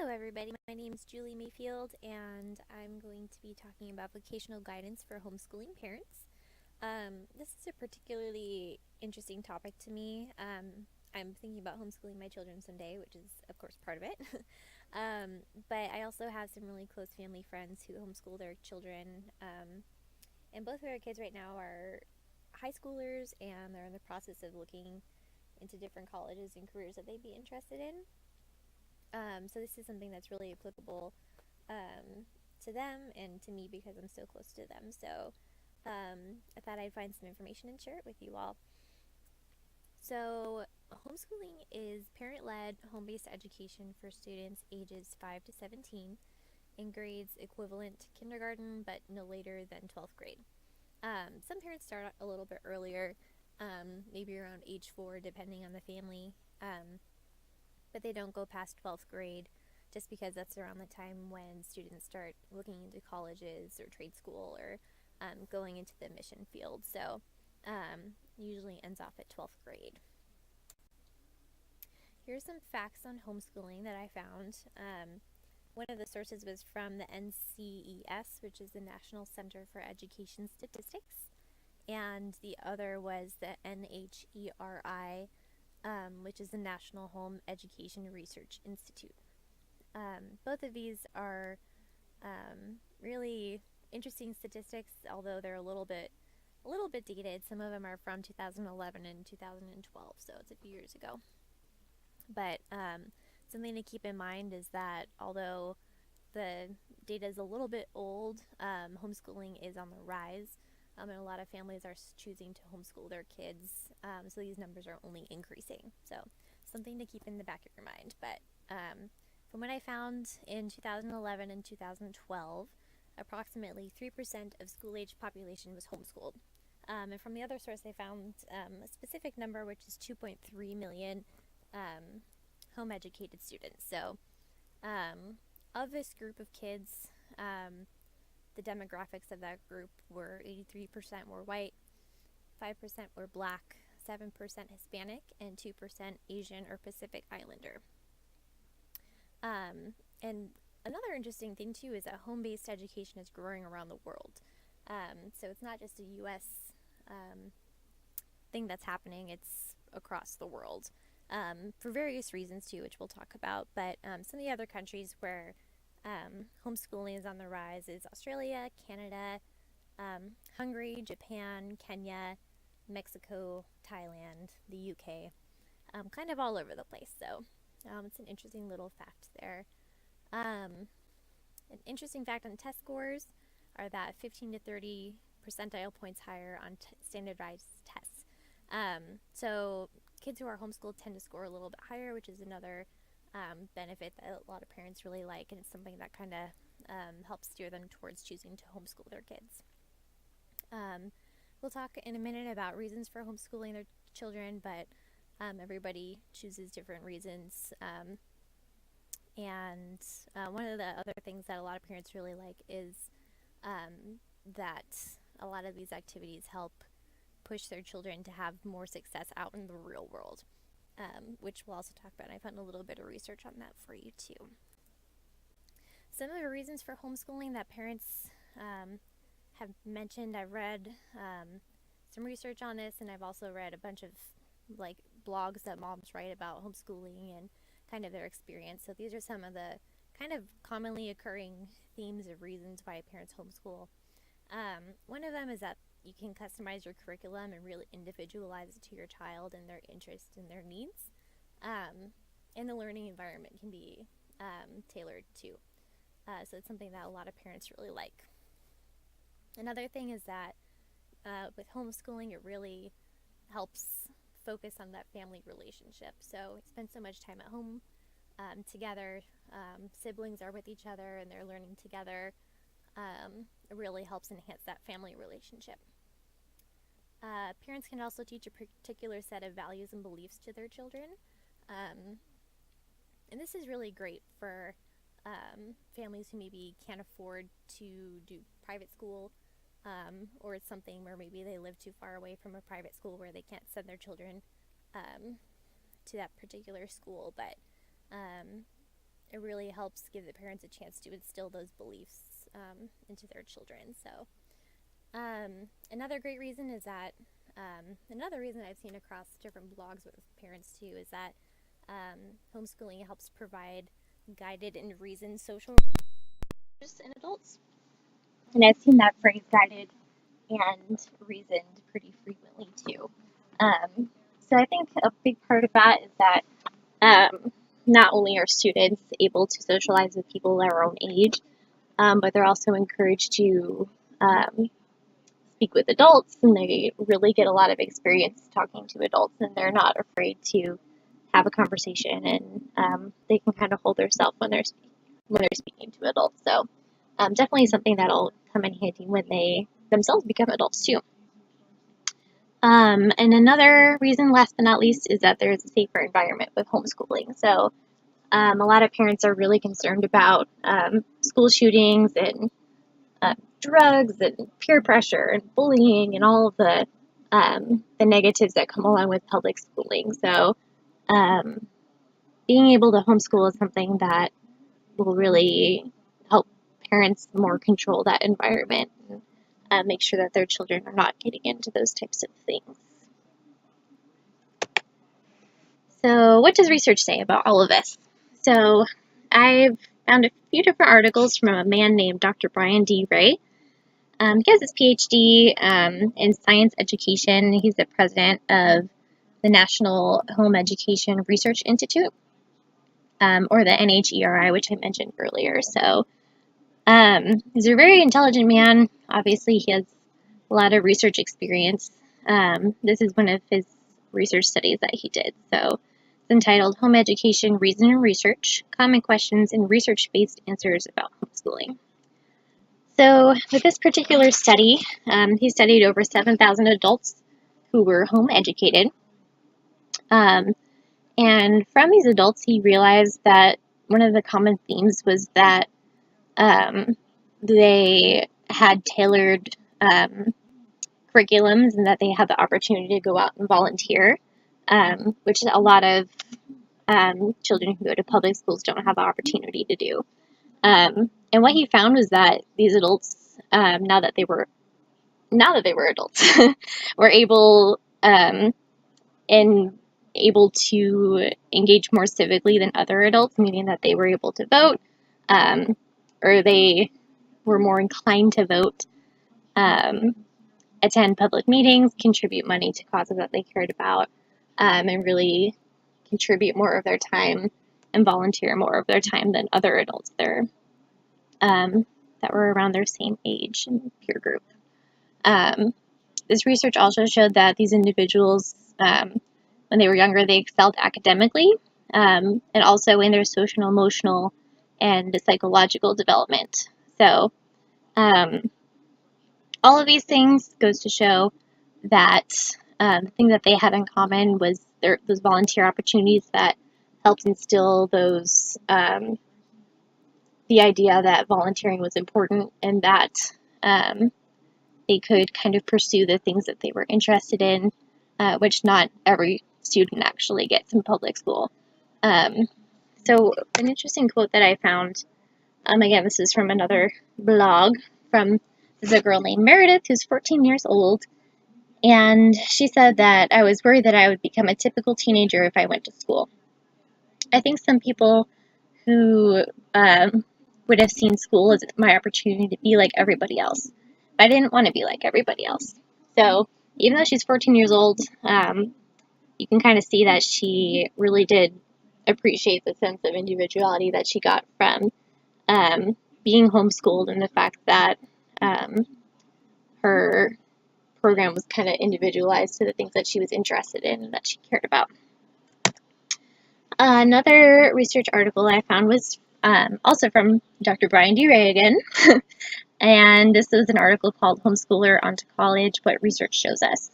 Hello everybody, my name is Julie Mayfield and I'm going to be talking about vocational guidance for homeschooling parents. This is a particularly interesting topic to me. I'm thinking about homeschooling my children someday, which is of course part of it. But I also have some really close family friends who homeschool their children. And both of our kids right now are high schoolers and they're in the process of looking into different colleges and careers that they'd be interested in. So this is something that's really applicable to them and to me because I'm so close to them. So I thought I'd find some information and share it with you all. So homeschooling is parent-led, home-based education for students ages 5 to 17 in grades equivalent to kindergarten, but no later than 12th grade. Some parents start a little bit earlier, maybe around age 4, depending on the family. But they don't go past 12th grade just because that's around the time when students start looking into colleges or trade school or going into the mission field. So usually ends off at 12th grade. Here's some facts on homeschooling that I found. One of the sources was from the NCES, which is the National Center for Education Statistics, and the other was the NHERI, which is the National Home Education Research Institute. Both of these are really interesting statistics, although they're a little bit dated. Some of them are from 2011 and 2012, so it's a few years ago. But something to keep in mind is that although the data is a little bit old, homeschooling is on the rise. And a lot of families are choosing to homeschool their kids, so these numbers are only increasing. So something to keep in the back of your mind. But from what I found in 2011 and 2012, approximately 3% of school-age population was homeschooled. And from the other source, I found a specific number, which is 2.3 million home-educated students. So of this group of kids, the demographics of that group were 83% were white, 5% were black, 7% Hispanic, and 2% Asian or Pacific Islander. And another interesting thing too is that home-based education is growing around the world. So it's not just a U.S. Thing that's happening, it's across the world. For various reasons too, which we'll talk about, but some of the other countries where homeschooling is on the rise is Australia, Canada, Hungary, Japan, Kenya, Mexico, Thailand, the UK, kind of all over the place. So it's an interesting little fact there. An interesting fact on test scores are that 15 to 30 percentile points higher on standardized tests. So kids who are homeschooled tend to score a little bit higher, which is another benefit that a lot of parents really like, and it's something that kind of helps steer them towards choosing to homeschool their kids. We'll talk in a minute about reasons for homeschooling their children, but everybody chooses different reasons. And one of the other things that a lot of parents really like is that a lot of these activities help push their children to have more success out in the real world. Which we'll also talk about. I found a little bit of research on that for you too. Some of the reasons for homeschooling that parents have mentioned, I've read some research on this, and I've also read a bunch of blogs that moms write about homeschooling and kind of their experience. So these are some of the kind of commonly occurring themes of reasons why parents homeschool. One of them is that you can customize your curriculum and really individualize it to your child and their interests and their needs. And the learning environment can be tailored too. So it's something that a lot of parents really like. Another thing is that with homeschooling, it really helps focus on that family relationship. So we spend so much time at home together. Siblings are with each other and they're learning together. It really helps enhance that family relationship. Parents can also teach a particular set of values and beliefs to their children. And this is really great for families who maybe can't afford to do private school, or it's something where maybe they live too far away from a private school where they can't send their children to that particular school. But it really helps give the parents a chance to instill those beliefs into their children. So another great reason is that another reason I've seen across different blogs with parents too is that homeschooling helps provide guided and reasoned social relationships in adults. And I've seen that phrase guided and reasoned pretty frequently too. So I think a big part of that is that not only are students able to socialize with people their own age, but they're also encouraged to speak with adults, and they really get a lot of experience talking to adults, and they're not afraid to have a conversation, and they can kind of hold themselves when they're speaking to adults. So definitely something that'll come in handy when they themselves become adults too. And another reason, last but not least, is that there's a safer environment with homeschooling. So a lot of parents are really concerned about school shootings and drugs and peer pressure and bullying and all of the negatives that come along with public schooling. So being able to homeschool is something that will really help parents more control that environment and make sure that their children are not getting into those types of things. So what does research say about all of this? So I've found a few different articles from a man named Dr. Brian D. Ray. He has his PhD in science education. He's the president of the National Home Education Research Institute, or the NHERI, which I mentioned earlier. So he's a very intelligent man. Obviously, he has a lot of research experience. This is one of his research studies that he did. So it's entitled Home Education, Reason and Research, Common Questions and Research-Based Answers About Homeschooling. So with this particular study, he studied over 7,000 adults who were home educated. And from these adults, he realized that one of the common themes was that they had tailored curriculums and that they had the opportunity to go out and volunteer, which a lot of children who go to public schools don't have the opportunity to do. And what he found was that these adults, now that they were adults, were able to engage more civically than other adults, meaning that they were able to vote, or they were more inclined to vote, attend public meetings, contribute money to causes that they cared about, and really contribute more of their time and volunteer more of their time than other adults there that were around their same age and peer group. This research also showed that these individuals, when they were younger, they excelled academically, and also in their social, emotional, and psychological development. So all of these things goes to show that the thing that they had in common was those volunteer opportunities that helped instill those the idea that volunteering was important and that they could kind of pursue the things that they were interested in, which not every student actually gets in public school. So an interesting quote that I found, again, this is from another blog, this is a girl named Meredith who's 14 years old, and she said that I was worried that I would become a typical teenager if I went to school. I think some people who would have seen school as my opportunity to be like everybody else. But I didn't want to be like everybody else. So even though she's 14 years old, you can kind of see that she really did appreciate the sense of individuality that she got from being homeschooled, and the fact that her program was kind of individualized to the things that she was interested in and that she cared about. Another research article I found was also from Dr. Brian D. Ray again, and this is an article called Homeschooler Onto College, What Research Shows Us.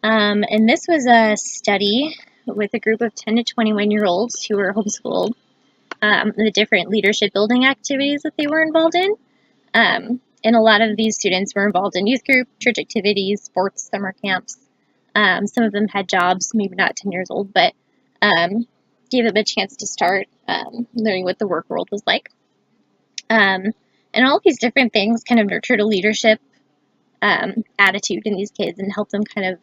And this was a study with a group of 10 to 21-year-olds who were homeschooled, the different leadership building activities that they were involved in. And a lot of these students were involved in youth group, church activities, sports, summer camps. Some of them had jobs, maybe not 10 years old, but gave them a chance to start learning what the work world was like. And all of these different things kind of nurtured a leadership attitude in these kids and helped them kind of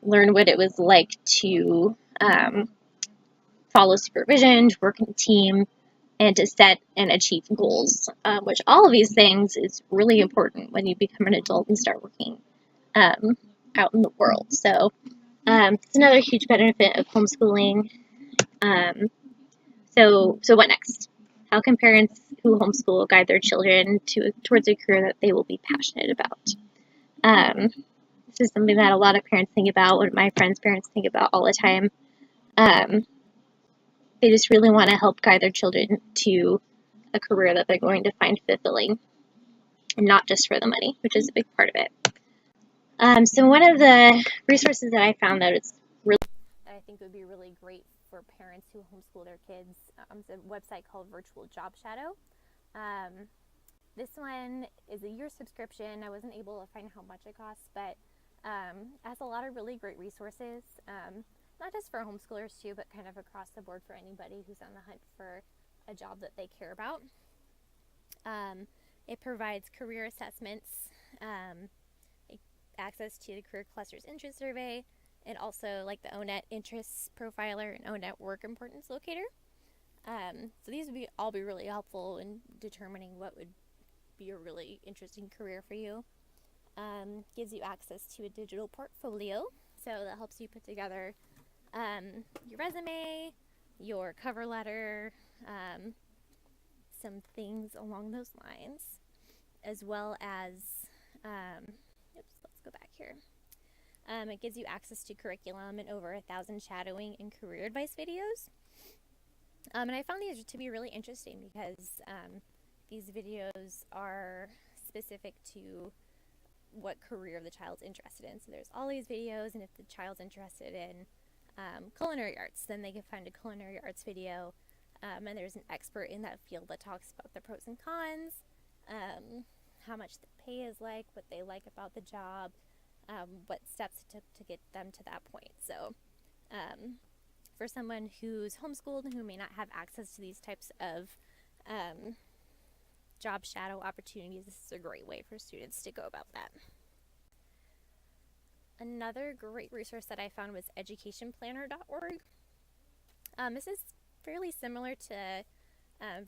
learn what it was like to follow supervision, to work in a team, and to set and achieve goals, which all of these things is really important when you become an adult and start working out in the world. So it's another huge benefit of homeschooling. So what next? How can parents who homeschool guide their children towards a career that they will be passionate about? This is something that a lot of parents think about, what my friends' parents think about all the time. They just really want to help guide their children to a career that they're going to find fulfilling, and not just for the money, which is a big part of it. So one of the resources that I found that I think would be really great for parents who homeschool their kids is a website called Virtual Job Shadow. This one is a year subscription. I wasn't able to find how much it costs, but it has a lot of really great resources, not just for homeschoolers too, but kind of across the board for anybody who's on the hunt for a job that they care about. It provides career assessments, access to the Career Clusters Interest Survey, and also like the ONET Interests Profiler and ONET Work Importance Locator. So these would all be really helpful in determining what would be a really interesting career for you. Gives you access to a digital portfolio, so that helps you put together your resume, your cover letter, some things along those lines, as well as, let's go back here. It gives you access to curriculum and over 1,000 shadowing and career advice videos. And I found these to be really interesting because these videos are specific to what career the child's interested in. So there's all these videos, and if the child's interested in culinary arts, then they can find a culinary arts video, and there's an expert in that field that talks about the pros and cons, how much the pay is like, what they like about the job, what steps it took to get them to that point. So for someone who's homeschooled and who may not have access to these types of job shadow opportunities, this is a great way for students to go about that. Another great resource that I found was educationplanner.org. This is fairly similar to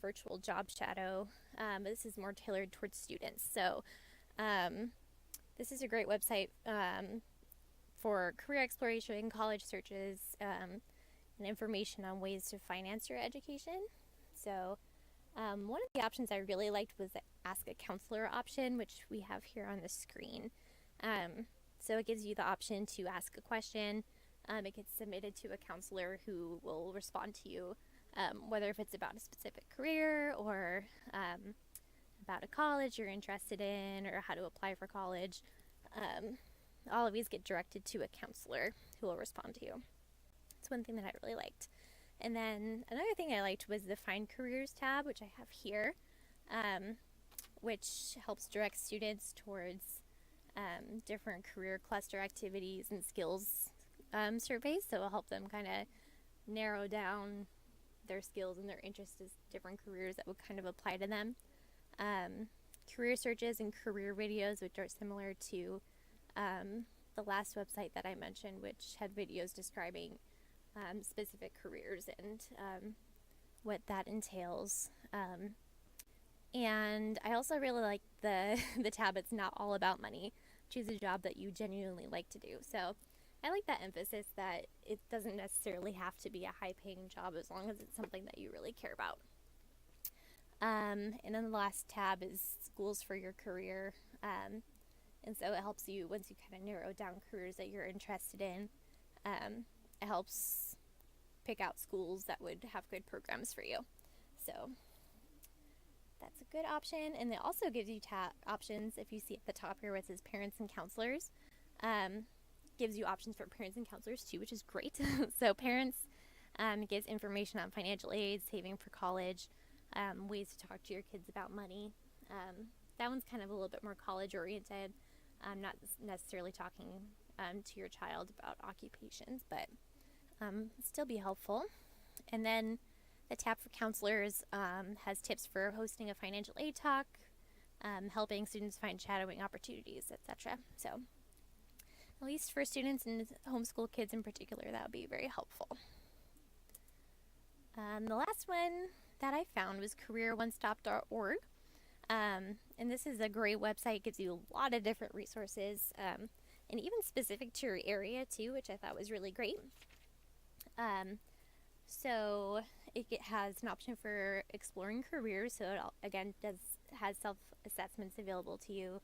Virtual Job Shadow, but this is more tailored towards students. So this is a great website for career exploration, college searches, and information on ways to finance your education. So one of the options I really liked was the Ask a Counselor option, which we have here on the screen. So it gives you the option to ask a question. It gets submitted to a counselor who will respond to you, whether if it's about a specific career or about a college you're interested in or how to apply for college. All of these get directed to a counselor who will respond to you. It's one thing that I really liked. And then another thing I liked was the Find Careers tab, which I have here, which helps direct students towards different career cluster activities and skills surveys. So it'll help them kind of narrow down their skills and their interests as different careers that would kind of apply to them. Career searches and career videos, which are similar to the last website that I mentioned, which had videos describing specific careers and what that entails. And I also really like the tab, It's Not All About Money. Choose a job that you genuinely like to do. So I like that emphasis that it doesn't necessarily have to be a high-paying job as long as it's something that you really care about. And then the last tab is Schools for Your Career. And so it helps you, once you kind of narrow down careers that you're interested in, it helps pick out schools that would have good programs for you. So that's a good option. And it also gives you options, if you see at the top here where it says Parents and Counselors. Gives you options for parents and counselors too, which is great. So parents, gives information on financial aid, saving for college, ways to talk to your kids about money. That one's kind of a little bit more college oriented. Not necessarily talking to your child about occupations, but still be helpful. And then the tab for counselors has tips for hosting a financial aid talk, helping students find shadowing opportunities, etc. So, at least for students and homeschool kids in particular, that would be very helpful. The last one that I found was careeronestop.org. And this is a great website. It gives you a lot of different resources, and even specific to your area too, which I thought was really great. So it has an option for exploring careers. So it again has self-assessments available to you,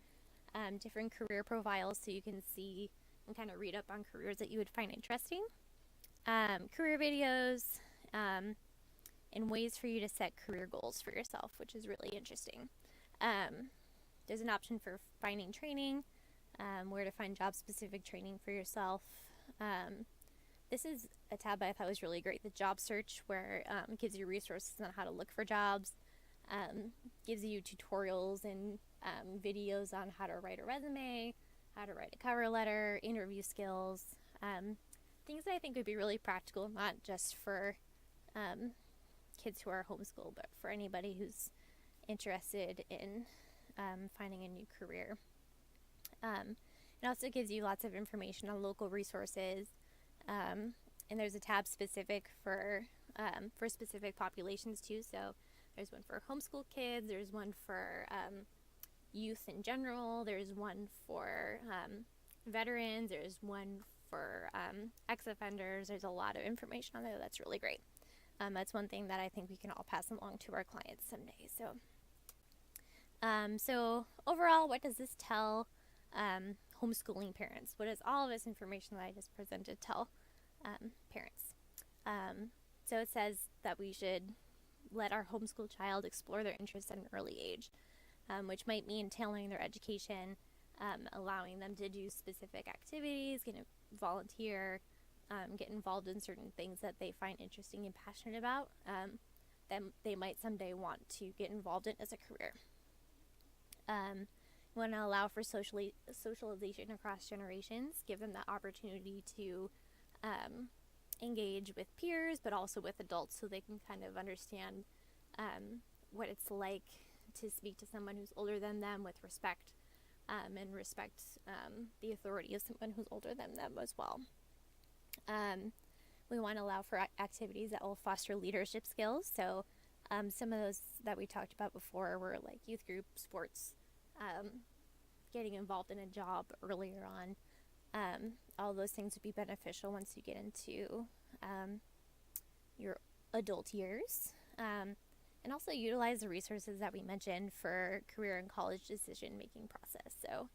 different career profiles, so you can see and kind of read up on careers that you would find interesting. Career videos, and ways for you to set career goals for yourself, which is really interesting. There's an option for finding training, where to find job-specific training for yourself. This is a tab I thought was really great, the job search, where it gives you resources on how to look for jobs, gives you tutorials and videos on how to write a resume, how to write a cover letter, interview skills, things that I think would be really practical, not just for kids who are homeschooled, but for anybody who's interested in finding a new career. It also gives you lots of information on local resources, and there's a tab specific for specific populations too. So there's one for homeschool kids, there's one for youth in general, there's one for veterans, there's one for ex-offenders. There's a lot of information on there that's really great. That's one thing that I think we can all pass along to our clients someday. So overall, what does this tell homeschooling parents? What does all of this information that I just presented tell parents? So it says that we should let our homeschool child explore their interests at an early age, which might mean tailoring their education, allowing them to do specific activities, volunteer, get involved in certain things that they find interesting and passionate about, that they might someday want to get involved in as a career. We want to allow for socialization across generations, give them the opportunity to engage with peers, but also with adults, so they can kind of understand what it's like to speak to someone who's older than them with respect, and respect the authority of someone who's older than them as well. We want to allow for activities that will foster leadership skills. So some of those that we talked about before were like youth group, sports, getting involved in a job earlier on. All those things would be beneficial once you get into your adult years. And also utilize the resources that we mentioned for career and college decision-making process. So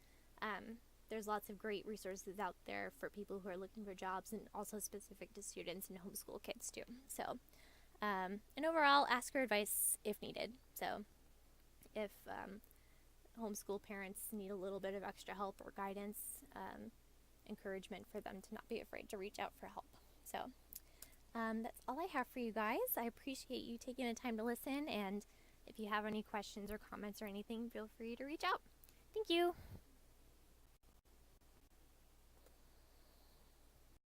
there's lots of great resources out there for people who are looking for jobs, and also specific to students and homeschool kids too. So, and overall, ask for advice if needed. So if homeschool parents need a little bit of extra help or guidance, encouragement for them to not be afraid to reach out for help. So that's all I have for you guys. I appreciate you taking the time to listen, and if you have any questions or comments or anything, feel free to reach out. Thank you.